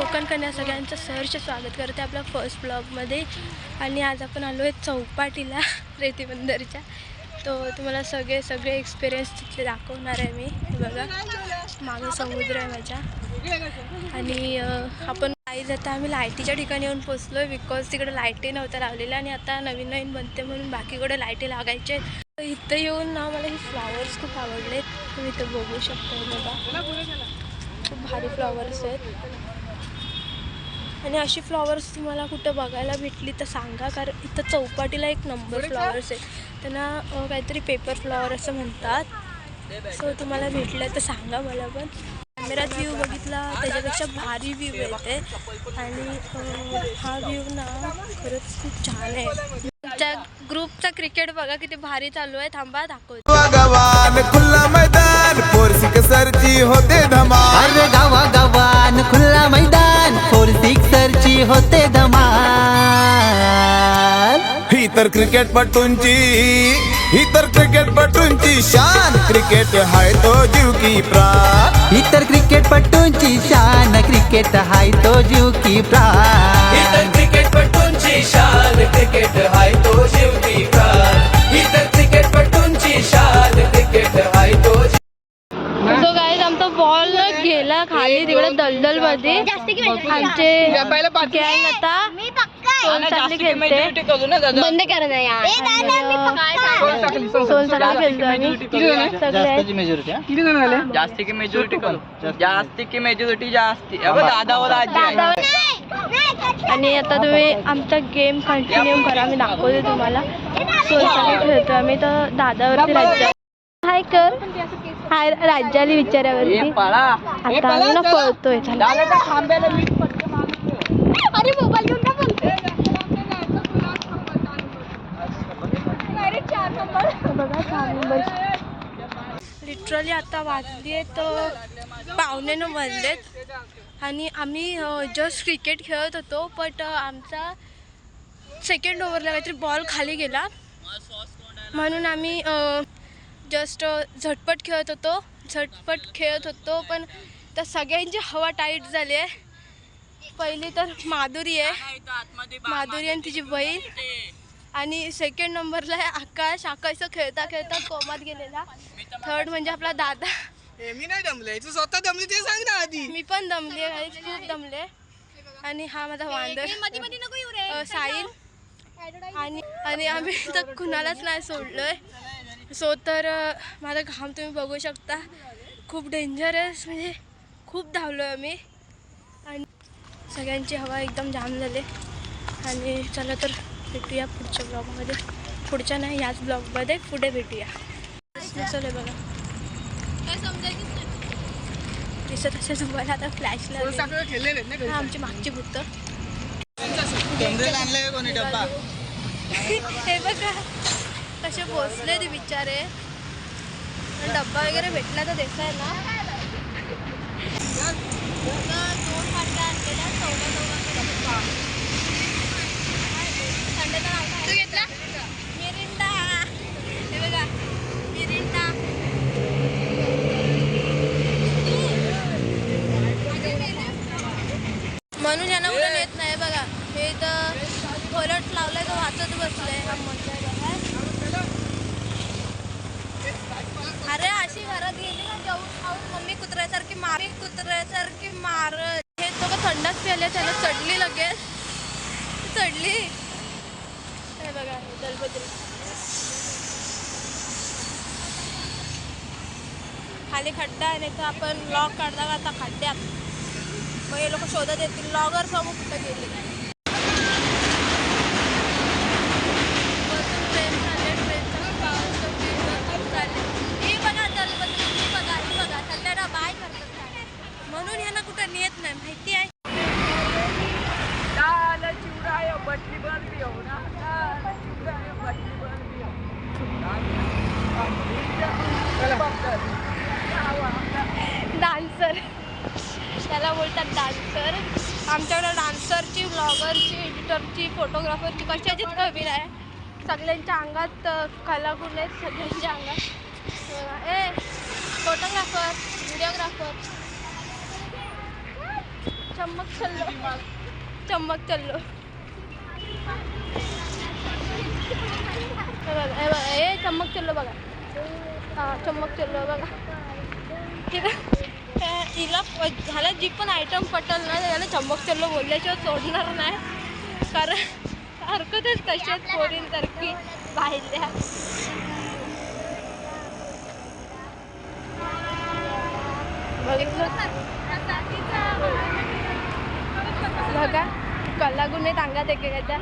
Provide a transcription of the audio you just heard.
कोकण कन्या सगळ्यांचं सहर्ष स्वागत करते आपल्या फर्स्ट ब्लॉगमध्ये. आणि आज आपण आलो आहे चौपाटीला रेती बंदरच्या. तो तुम्हाला सगळे एक्सपिरियन्स तिथले दाखवणार आहे मी. बघा मागं समुद्र आहे माझ्या. आणि आपण आज आता आम्ही लाईटीच्या ठिकाणी येऊन पोचलो आहे बिकॉज तिकडे लाईटी नव्हत्या लावलेल्या आणि आता नवीन बनते म्हणून बाकीकडे लाईटी लागायचे. इथं येऊन ना मला हे फ्लॉवर्स खूप आवडलेत. तुम्ही इथं बघू शकता. बघा खूप भारी फ्लॉवर्स आहेत आणि अशी फ्लॉवर्स तुम्हाला कुठं बघायला भेटली तर सांगा, कारण इथं चौपाटीला एक नंबर फ्लॉवर्स आहेत. त्यांना काहीतरी पेपर फ्लॉवर असं म्हणतात. सो तुम्हाला भेटलं तर सांगा मला. पण कॅमेऱ्यात व्ह्यू बघितला त्याच्यापेक्षा भारी व्ह्यू येते आणि हा व्ह्यू ना खरंच खूप छान आहे. आमच्या ग्रुपचा क्रिकेट बघा किती भारी चालू आहे. थांबा दाखवतो. खुला मैदान फोर सिक्सरची होते धमाल. अरे गावागावान खुला मैदान फोर सिक्सरची होते धमाल. ही तर क्रिकेटपटूंची शान. क्रिकेट हाय तो जीव की प्राण. इतर क्रिकेटपटूंची शान. क्रिकेट हाय तो जीव की प्राण. इतर क्रिकेटपटूंची शान. क्रिकेट हाय तो जीव की प्राण. इतर क्रिकेटपटूंची शान. क्रिकेट हाय तो. सो गाईज आमचा बॉल गेला खाली तिकडे दलदल मध्ये. आमचे गँग आता सोनसाखळी खेळते. बंद करा ना यार. सोनसाखळी खेळतो आम्ही सगळे. जास्ती की मेजॉरिटी जास्ती दादावर आणि आता तुम्ही आमचा गेम कंटिन्यू करा. मी दाखवते तुम्हाला. सोनसाखळी खेळतो आम्ही तर दादावरती राज्य हाय कर. हाय राज्याली विचारावरती. आता आम्ही ना पळतोय. अरे मोबाईल घेऊन का बोलतोय. बघा 4 नंबर. लिटरली आता वाजली आहेत 9:15 वाजलेत आणि आम्ही जस्ट क्रिकेट खेळत होतो. बट आमचा सेकंड ओव्हरला काहीतरी बॉल खाली गेला म्हणून आम्ही जस्ट झटपट खेळत होतो. पण त्या सगळ्यांची हवा टाईट झाली आहे. पहिली तर माधुरी आणि तिची बहीण. आणि सेकंड नंबरला आहे आकाश खेळता कोमात गेलेला. थर्ड म्हणजे आपला दादा. मी नाही दमले, तू स्वतः दमली ते सांग ना आधी. मी पण दमले, खूप दमले. आणि हा माझा वांदर साहिल. आणि आम्ही तर कुणालाच नाही सोडलोय. सो तर माझा घाम तुम्ही बघू शकता. खूप डेंजरस म्हणजे खूप धावलो आहे आम्ही आणि सगळ्यांची हवा एकदम जाम झाली. आणि चला तर भेटूया पुढच्या ब्लॉगमध्ये. पुढच्या नाही याच ब्लॉगमध्ये पुढे भेटूया. चले बघा दिसत असे तुम्हाला आता फ्लॅशला आमची मागची भूत. हे बघा कसे पोचले ते बिचारे. डब्बा वगैरे भेटला तर देसाय ना. 2 वाट्या आणलेल्या 14 संडेचा नाव तू घेतला मिरिंडा. हे बघा मिरिंडा. म्हणून यांना कुठं येत नाही. बघा हे तर फलट लावलाय तो वाचत बसलाय. हा मजा अरे अशी घरात गेली ना जाऊन खाऊन मम्मी कुत्र्यासारखी मारत. हे तो का थंडाच प्यायला त्याला चढली लगेच चढली. हे बघा दलबद्री खाली खड्डा आहे. नाही तर आपण लॉग काढता आता खड्ड्यात. मग हे लोक शोधत येतील लॉगर समोर कुठं गेले. म्हणून ह्यांना कुठं नेत नाही माहिती आहे. डान्सर त्याला बोलतात डान्सर. आमच्याकडे डान्सरची ब्लॉगरची एडिटरची फोटोग्राफरची कशाचीच कमी आहे. सगळ्यांच्या अंगात कलागुण आहेत. सगळ्यांच्या अंगात फोटोग्राफर व्हिडिओग्राफर चम्मक चल्लो चम्मक चल्लो हे बघा हे चम्मक चल्लो बघा हां चम्मक चल्लो बघा हिला ह्याला जी पण आयटम पटल ना त्याला चम्मक चल्लो बोलल्याशिवाय सोडणार नाही कारण हरकतच तशाच पोरींसारखी पाहिल्या बघितलं बघा कलागुण आहेत अंगात एकेकाच्या